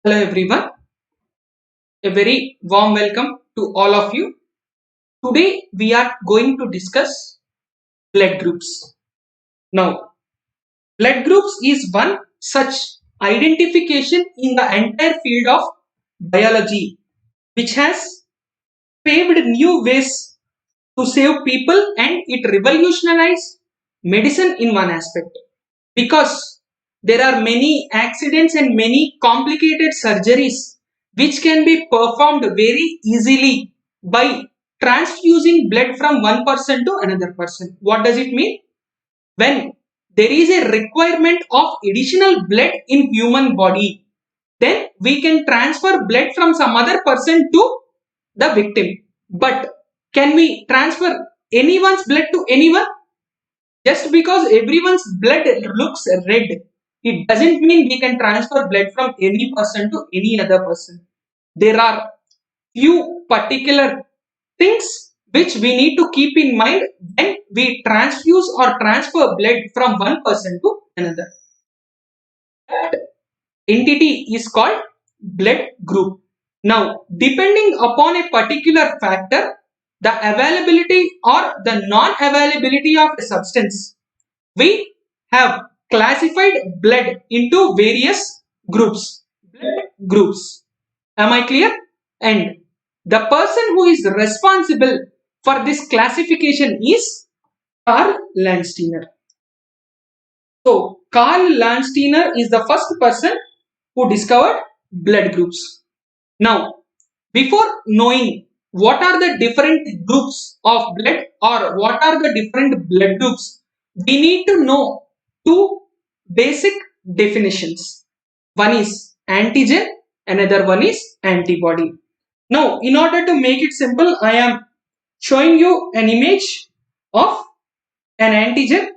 Hello everyone, a very warm welcome to all of you. Today we are going to discuss blood groups. Now, blood groups is one such identification in the entire field of biology which has paved new ways to save people and it revolutionized medicine in one aspect because there are many accidents and many complicated surgeries which can be performed very easily by transfusing blood from one person to another person. What does it mean? When there is a requirement of additional blood in human body, then we can transfer blood from some other person to the victim. But can we transfer anyone's blood to anyone? Just because everyone's blood looks red, it doesn't mean we can transfer blood from any person to any other person. There are few particular things which we need to keep in mind when we transfuse or transfer blood from one person to another. That entity is called blood group. Now, depending upon a particular factor, the availability or the non-availability of a substance, we have classified blood into various groups. Blood groups. Am I clear? And the person who is responsible for this classification is Karl Landsteiner. So, Karl Landsteiner is the first person who discovered blood groups. Now, before knowing what are the different groups of blood or what are the different blood groups, we need to know two basic definitions. One is antigen, another one is antibody. Now, in order to make it simple, I am showing you an image of an antigen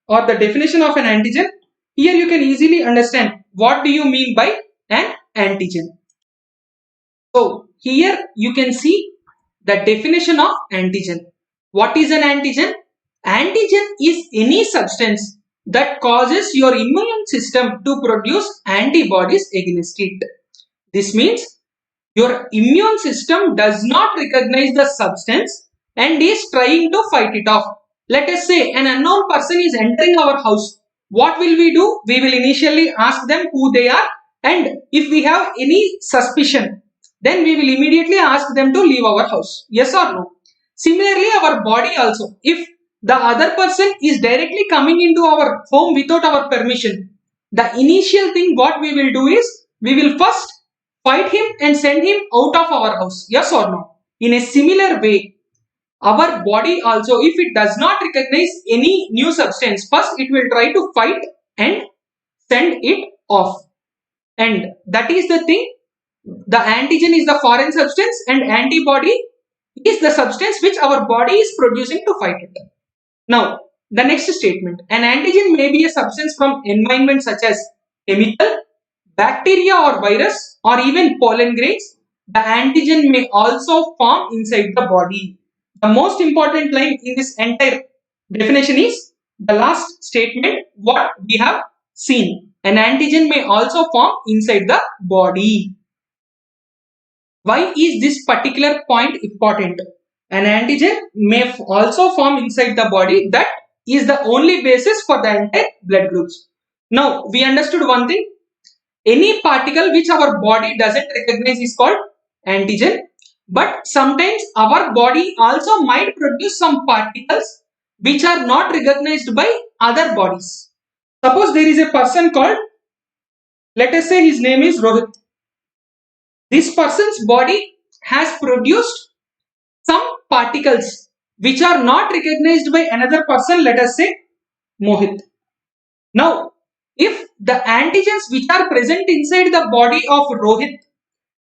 or the definition of an antigen. Here you can easily understand what do you mean by an antigen. So here you can see the definition of antigen. What is an antigen? Antigen is any substance that causes your immune system to produce antibodies against it. This means your immune system does not recognize the substance and is trying to fight it off. Let us say an unknown person is entering our house. What will we do? We will initially ask them who they are, and if we have any suspicion, then we will immediately ask them to leave our house. Yes or no? Similarly, our body also. If the other person is directly coming into our home without our permission, the initial thing what we will do is we will first fight him and send him out of our house. Yes or no? In a similar way, our body also, if it does not recognize any new substance, first it will try to fight and send it off. And that is the thing. The antigen is the foreign substance and antibody is the substance which our body is producing to fight it. Now, the next statement. An antigen may be a substance from environment such as chemical, bacteria or virus or even pollen grains. The antigen may also form inside the body. The most important line in this entire definition is the last statement what we have seen. An antigen may also form inside the body. Why is this particular point important? An antigen may also form inside the body. That is the only basis for the entire blood groups. Now, we understood one thing. Any particle which our body doesn't recognize is called antigen. But sometimes our body also might produce some particles which are not recognized by other bodies. Suppose there is a person called, let us say his name is Rohit. This person's body has produced some particles which are not recognized by another person, let us say Mohit. Now, if the antigens which are present inside the body of Rohit,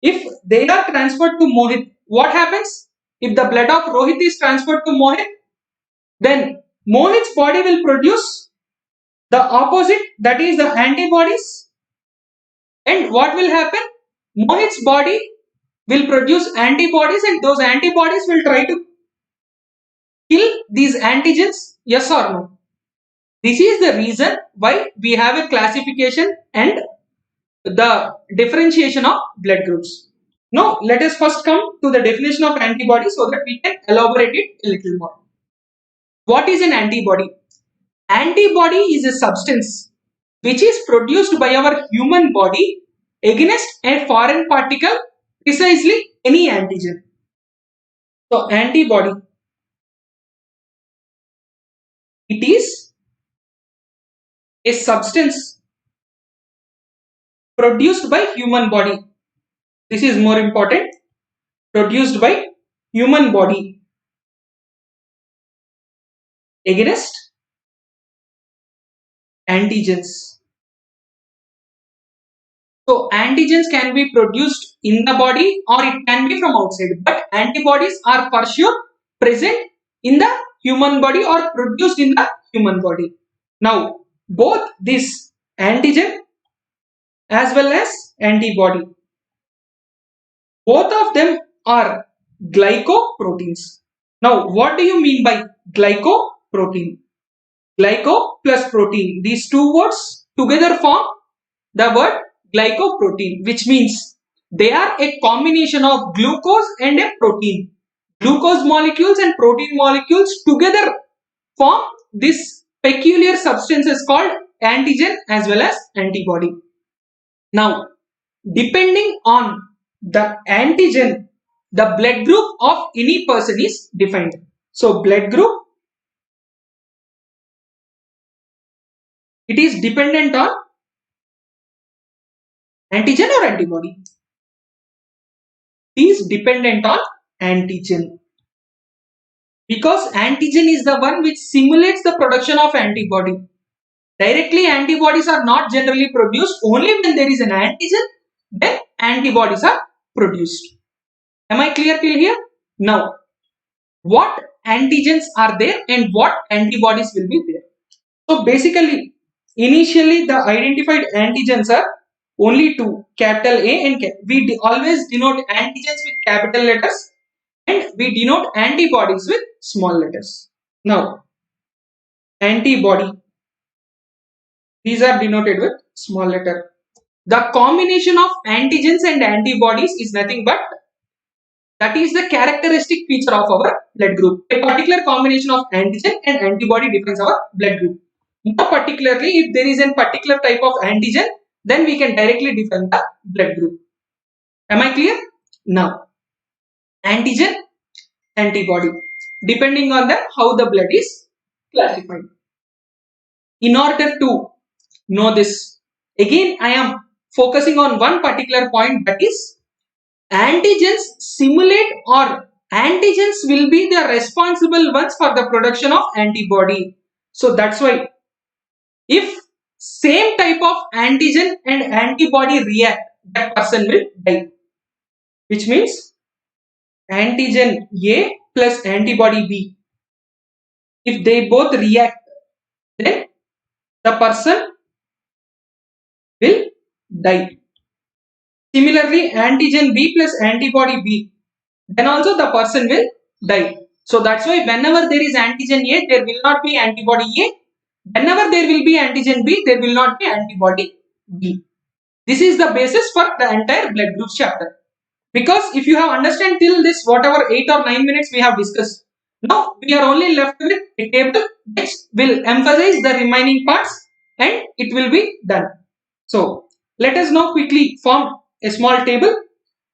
if they are transferred to Mohit, what happens? If the blood of Rohit is transferred to Mohit, then Mohit's body will produce the opposite, that is the antibodies. And what will happen? Mohit's body will produce antibodies and those antibodies will try to kill these antigens, yes or no? This is the reason why we have a classification and the differentiation of blood groups. Now, let us first come to the definition of antibody so that we can elaborate it a little more. What is an antibody? Antibody is a substance which is produced by our human body against a foreign particle, precisely any antigen. So, antibody, it is a substance produced by human body. This is more important. Produced by human body against antigens. So antigens can be produced in the body or it can be from outside. But antibodies are for sure present in the human body or produced in the human body. Now both this antigen as well as antibody, both of them are glycoproteins. Now what do you mean by glycoprotein? Glyco plus protein, these two words together form the word glycoprotein, which means they are a combination of glucose and a protein. Glucose molecules and protein molecules together form this peculiar substances called antigen as well as antibody. Now, depending on the antigen, the blood group of any person is defined. So, blood group, it is dependent on antigen or antibody? It is dependent on antigen. Because antigen is the one which simulates the production of antibody. Directly antibodies are not generally produced. Only when there is an antigen, then antibodies are produced. Am I clear till here? Now, what antigens are there and what antibodies will be there? So basically, initially the identified antigens are only two, capital A and we always denote antigens with capital letters and we denote antibodies with small letters. Now, antibody, these are denoted with small letter. The combination of antigens and antibodies is nothing but that is the characteristic feature of our blood group. A particular combination of antigen and antibody defines our blood group. More particularly, if there is a particular type of antigen, then we can directly define the blood group. Am I clear? Now, antigen, antibody, depending on the how the blood is classified. In order to know this, again I am focusing on one particular point, that is antigens simulate or antigens will be the responsible ones for the production of antibody. So that's why if same type of antigen and antibody react, that person will die. Which means antigen A plus antibody B, if they both react, then the person will die. Similarly, antigen B plus antibody B, then also the person will die. So that's why whenever there is antigen A, there will not be antibody A. Whenever there will be antigen B, there will not be antibody B. This is the basis for the entire blood groups chapter. Because if you have understand till this, whatever 8 or 9 minutes we have discussed, now we are only left with a table which will emphasize the remaining parts and it will be done. So let us now quickly form a small table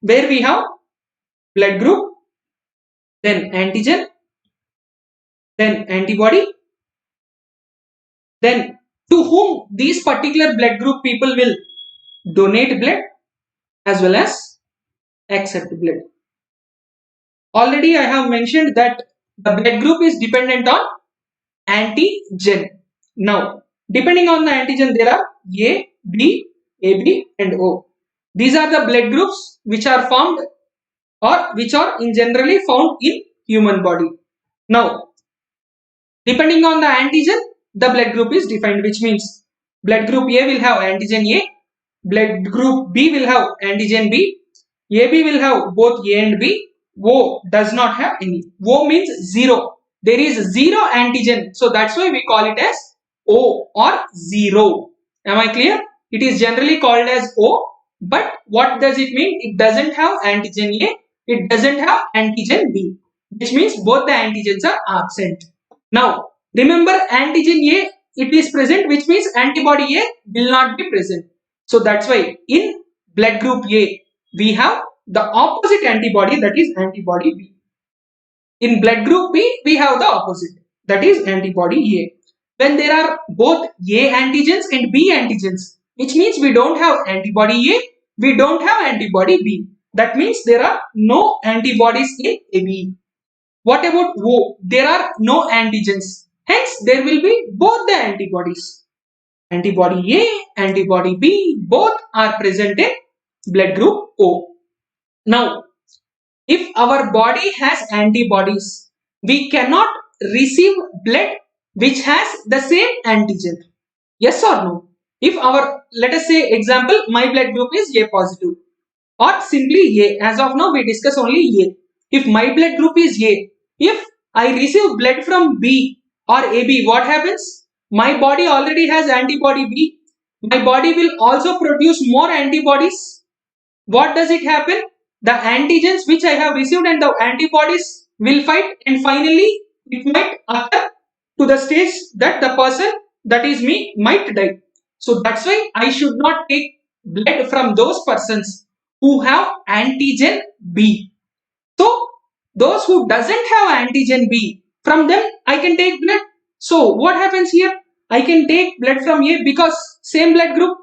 where we have blood group, then antigen, then antibody, then to whom these particular blood group people will donate blood as well as accept blood. Already I have mentioned that the blood group is dependent on antigen. Now, depending on the antigen, there are A, B, AB and O. These are the blood groups which are formed or which are in generally found in human body. Now, depending on the antigen, the blood group is defined, which means blood group A will have antigen A, blood group B will have antigen B, AB will have both A and B, O does not have any. O means zero. There is zero antigen. So that's why we call it as O or zero. Am I clear? It is generally called as O. But what does it mean? It doesn't have antigen A. It doesn't have antigen B. Which means both the antigens are absent. Now, remember antigen A, it is present, which means antibody A will not be present. So that's why in blood group A, we have the opposite antibody, that is antibody B. In blood group B, we have the opposite, that is antibody A. When there are both A antigens and B antigens, which means we don't have antibody A, we don't have antibody B. That means there are no antibodies in AB. What about O? There are no antigens. Hence, there will be both the antibodies. Antibody A, antibody B, both are present in blood group O. Now, if our body has antibodies, we cannot receive blood which has the same antigen. Yes or no? If our, let us say example, my blood group is A positive or simply A. As of now, we discuss only A. If my blood group is A, if I receive blood from B or AB, what happens? My body already has antibody B. My body will also produce more antibodies. What does it happen? The antigens which I have received and the antibodies will fight, and finally it might occur to the stage that the person, that is me, might die. So that's why I should not take blood from those persons who have antigen B. So those who doesn't have antigen B, from them I can take blood. So what happens here? I can take blood from A because same blood group.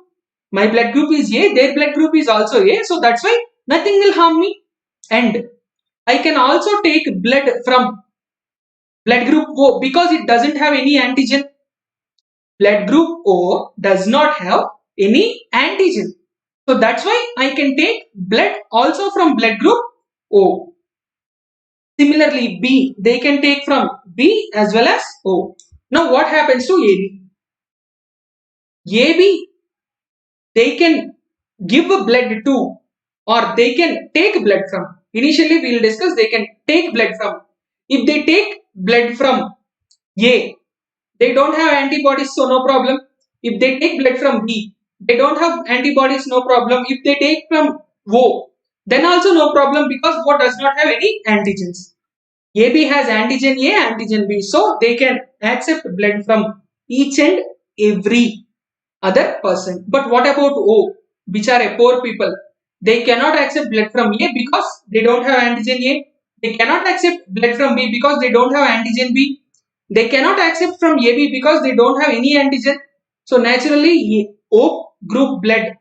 My blood group is A, their blood group is also A. So that's why nothing will harm me. And I can also take blood from blood group O because it doesn't have any antigen. Blood group O does not have any antigen. So that's why I can take blood also from blood group O. Similarly, B, they can take from B as well as O. Now what happens to AB? AB, they can give blood to, or they can take blood from. Initially we will discuss they can take blood from. If they take blood from A, they don't have antibodies, so no problem. If they take blood from B, they don't have antibodies, no problem. If they take from O, then also no problem because O does not have any antigens. AB has antigen A, antigen B, so they can accept blood from each and every other person. But what about O, which are a poor people? They cannot accept blood from A because they don't have antigen A. They cannot accept blood from B because they don't have antigen B. They cannot accept from AB because they don't have any antigen. So naturally, O group blood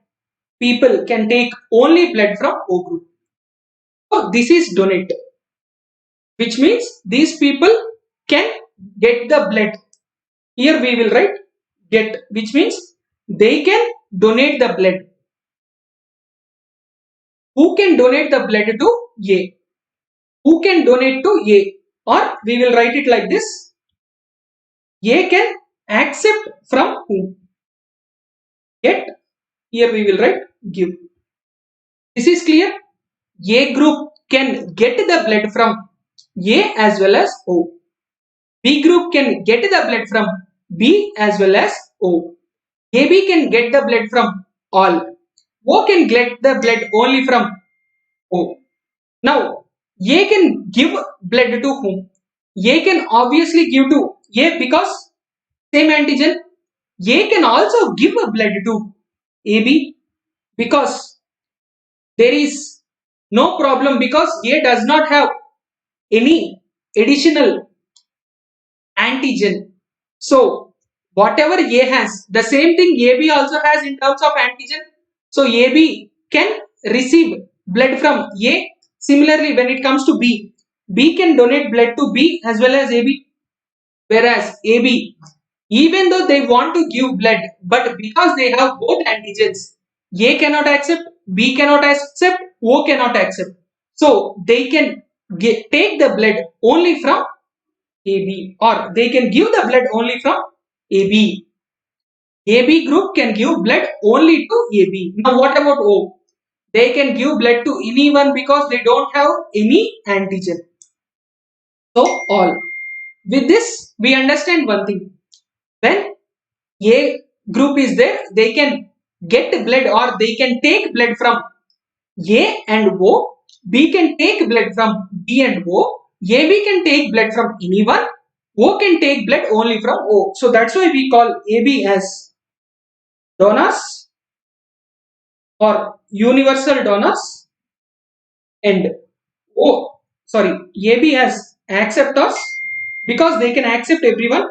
people can take only blood from O group. So this is donate, which means these people can get the blood. Here we will write get, which means they can donate the blood. Who can donate the blood to A? Who can donate to A? Or we will write it like this. A can accept from whom? Get. Here we will write give. This is clear. A group can get the blood from A as well as O. B group can get the blood from B as well as O. AB can get the blood from all. O can get the blood only from O. Now, A can give blood to whom? A can obviously give to A because same antigen. A can also give blood to AB because there is no problem because A does not have any additional antigen. So, whatever A has, the same thing AB also has in terms of antigen. So, AB can receive blood from A. Similarly, when it comes to B, B can donate blood to B as well as AB. Whereas AB, even though they want to give blood, but because they have both antigens, A cannot accept, B cannot accept, O cannot accept. So, they can take the blood only from AB, or they can give the blood only from AB. AB group can give blood only to AB. Now what about O? They can give blood to anyone because they don't have any antigen. So all. With this we understand one thing. When A group is there, they can get blood or they can take blood from A and O. B can take blood from B and O. AB can take blood from anyone. O can take blood only from O. So that's why we call AB as donors or universal donors, and AB as acceptors because they can accept everyone,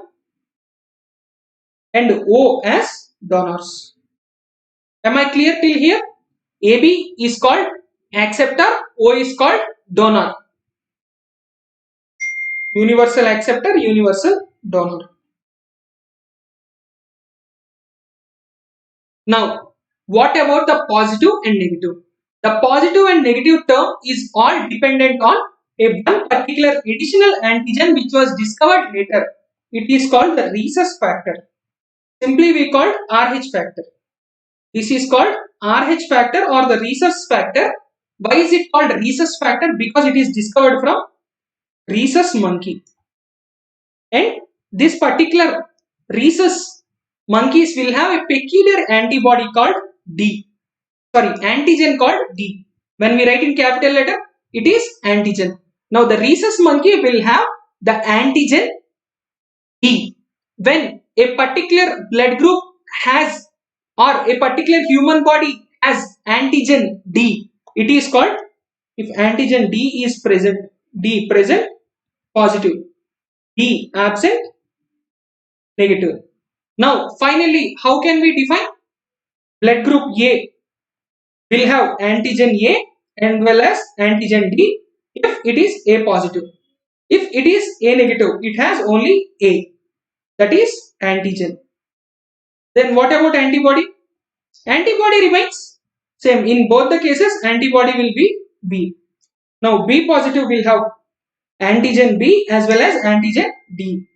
and O as donors. Am I clear till here? AB is called acceptor, O is called donor. Universal acceptor, universal donor. Now, what about the positive and negative? The positive and negative term is all dependent on one particular additional antigen which was discovered later. It is called the rhesus factor. Simply we call it RH factor. This is called RH factor or the rhesus factor. Why is it called rhesus factor? Because it is discovered from rhesus monkey. And this particular rhesus monkeys will have a peculiar antibody called D. Antigen called D. When we write in capital letter, it is antigen. Now the rhesus monkey will have the antigen D. When a particular blood group has or a particular human body has antigen D, it is called, if antigen D is present, D present, positive, D absent, negative. Now finally, how can we define? Blood group A will have antigen A and well as antigen D if it is A positive. If it is A negative, it has only A, that is antigen. Then what about antibody? Antibody remains same. In both the cases, antibody will be B. Now B positive will have antigen B as well as antigen D.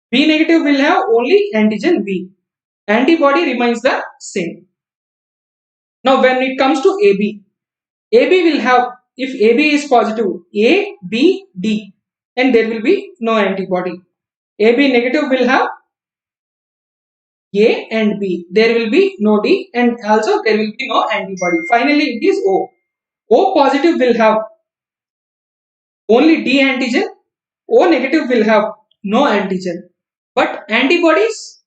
B negative will have only antigen B. Antibody remains the same. Now when it comes to AB, AB will have, if AB is positive, A, B, D, and there will be no antibody. AB negative will have A and B, there will be no D, and also there will be no antibody. Finally it is O. O positive will have only D antigen, O negative will have no antigen. But antibodies,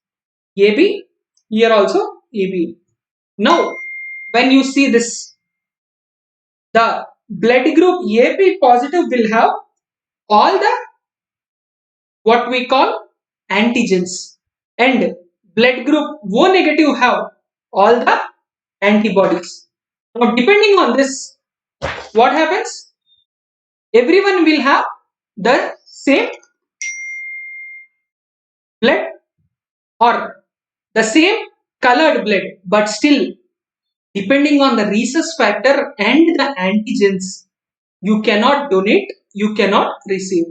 AB, here also AB. Now when you see this, the blood group AB positive will have all the what we call antigens, and blood group O negative have all the antibodies. Now depending on this, what happens? Everyone will have the same blood or the same colored blood, but still depending on the rhesus factor and the antigens, you cannot donate, you cannot receive.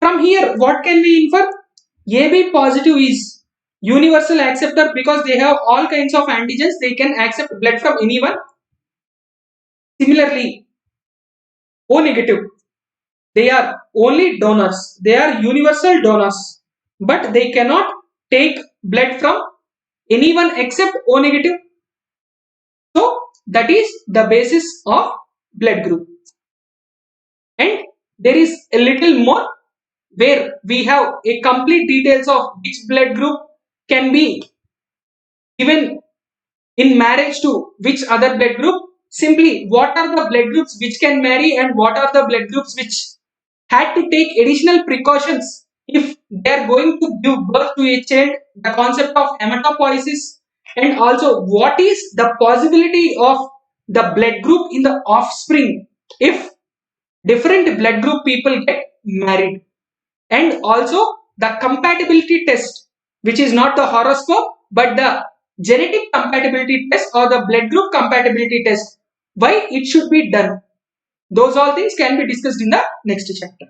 From here, what can we infer? AB positive is universal acceptor because they have all kinds of antigens, they can accept blood from anyone. Similarly, O negative, they are only donors, they are universal donors, but they cannot take blood from anyone except O negative. So that is the basis of blood group. And there is a little more where we have a complete details of which blood group can be given in marriage to which other blood group. Simply, what are the blood groups which can marry and what are the blood groups which had to take additional precautions if they are going to give birth to a child, the concept of hematopoiesis, and also what is the possibility of the blood group in the offspring if different blood group people get married, and also the compatibility test, which is not the horoscope but the genetic compatibility test or the blood group compatibility test, why it should be done. Those all things can be discussed in the next chapter.